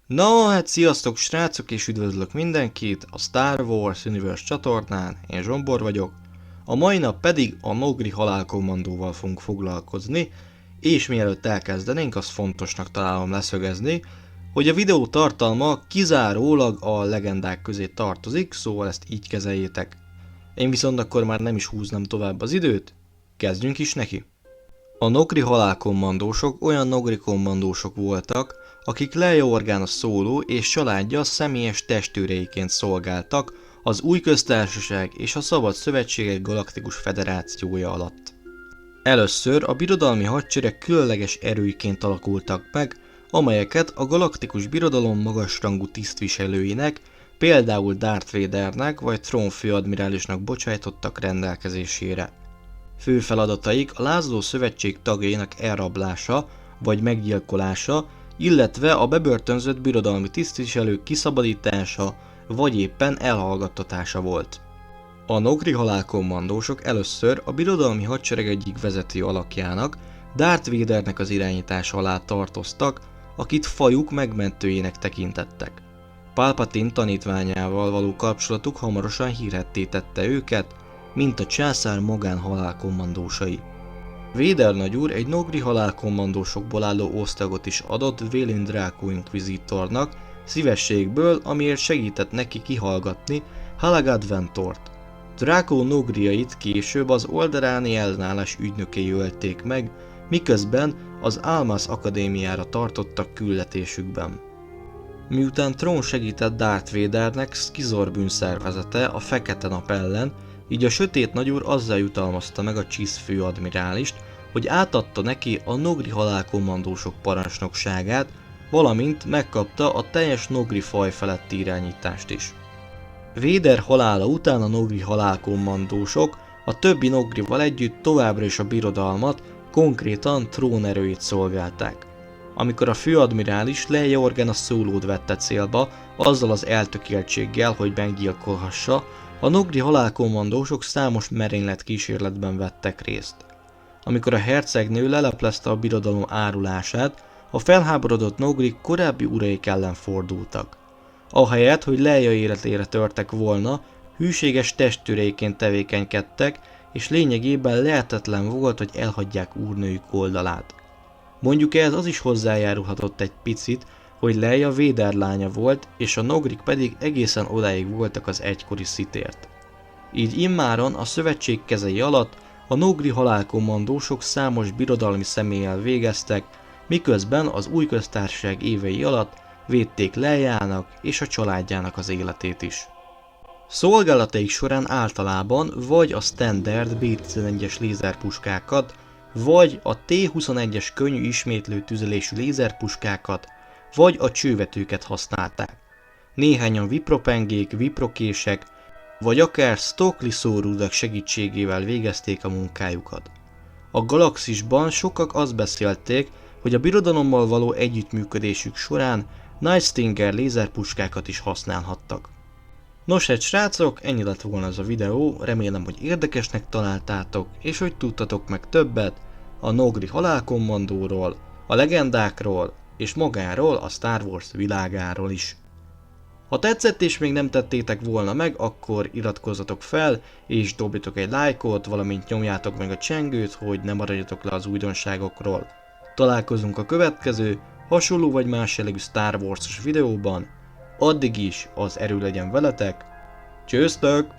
Na, hát sziasztok srácok, és üdvözlök mindenkit a Star Wars Universe csatornán, én Zsombor vagyok. A mai nap pedig a Nogri halálkommandóval fogunk foglalkozni, és mielőtt elkezdenénk, azt fontosnak találom leszögezni, hogy a videó tartalma kizárólag a legendák közé tartozik, szóval ezt így kezeljétek. Én viszont akkor már nem is húznám tovább az időt, kezdjünk is neki! A Nogri halálkommandósok olyan Nogri kommandósok voltak, akik Leia Organa Solo és családja személyes testőreiként szolgáltak az Új Köztársaság és a Szabad Szövetségek Galaktikus Federációja alatt. Először a birodalmi hadsereg különleges erőiként alakultak meg, amelyeket a Galaktikus Birodalom magasrangú tisztviselőinek, például Darth Vadernek vagy trónfőadmirálisnak bocsájtottak rendelkezésére. Fő feladataik a lázadó szövetség tagjainak elrablása vagy meggyilkolása, illetve a bebörtönzött birodalmi tisztviselők kiszabadítása vagy éppen elhallgattatása volt. A Nogri halálkommandósok először a birodalmi hadsereg egyik vezető alakjának, Darth Vadernek az irányítása alá tartoztak, akit fajuk megmentőjének tekintettek. Palpatine tanítványával való kapcsolatuk hamarosan hírhedté tette őket, mint a császár magánhalálkommandósai. Vader nagyúr egy Nogri halálkommandósokból álló osztagot is adott Valen Draco Inquisitornak szívességből, amiért segített neki kihallgatni Halagad Ventort. Draco Nogriait később az Alderani ellenállás ügynökei ölték meg, miközben az Almaz Akadémiára tartottak küldetésükben. Miután Throne segített Darth Vadernek Skizor bűnszervezete a Fekete Nap ellen, így a sötét nagyúr azzal jutalmazta meg a Chiss főadmirálist, hogy átadta neki a Nogri halálkommandósok parancsnokságát, valamint megkapta a teljes Nogri faj feletti irányítást is. Vader halála után a Nogri halálkommandósok a többi Nogrival együtt továbbra is a birodalmat, konkrétan trónerőit szolgálták. Amikor a főadmirális Leia Organa Solót vette célba, azzal az eltökéltséggel, hogy meggyilkolhassa, a Nogri halálkommandósok számos merénylet kísérletben vettek részt. Amikor a hercegnő leleplezte a birodalom árulását, a felháborodott Nogrik korábbi uraik ellen fordultak. Ahelyett, hogy Leia életére törtek volna, hűséges testőreiként tevékenykedtek, és lényegében lehetetlen volt, hogy elhagyják úrnőjük oldalát. Mondjuk ehhez az is hozzájárulhatott egy picit, hogy Leia Vader lánya volt, és a Nogrik pedig egészen odáig voltak az egykori Sithért. Így immáron a szövetség kezei alatt a Nogri halálkommandósok számos birodalmi személlyel végeztek, miközben az Új Köztársaság évei alatt védték Leiának és a családjának az életét is. Szolgálataik során általában vagy a standard B-11-es lézerpuskákat, vagy a T-21-es könnyű ismétlő tüzelésű lézerpuskákat, vagy a csővetőket használták. Néhányan vipropengék, viprokések, vagy akár Stokely szórudak segítségével végezték a munkájukat. A galaxisban sokak azt beszélték, hogy a birodalommal való együttműködésük során Night Stinger lézerpuskákat is használhattak. Nos hát srácok, ennyi lett volna ez a videó, remélem, hogy érdekesnek találtátok, és hogy tudtatok meg többet a Nogri halálkommandóról, a legendákról, és magáról, a Star Wars világáról is. Ha tetszett és még nem tettétek volna meg, akkor iratkozzatok fel, és dobjatok egy lájkot, valamint nyomjátok meg a csengőt, hogy ne maradjatok le az újdonságokról. Találkozunk a következő, hasonló vagy más jellegű Star Wars-os videóban. Addig is az erő legyen veletek. Csősztök!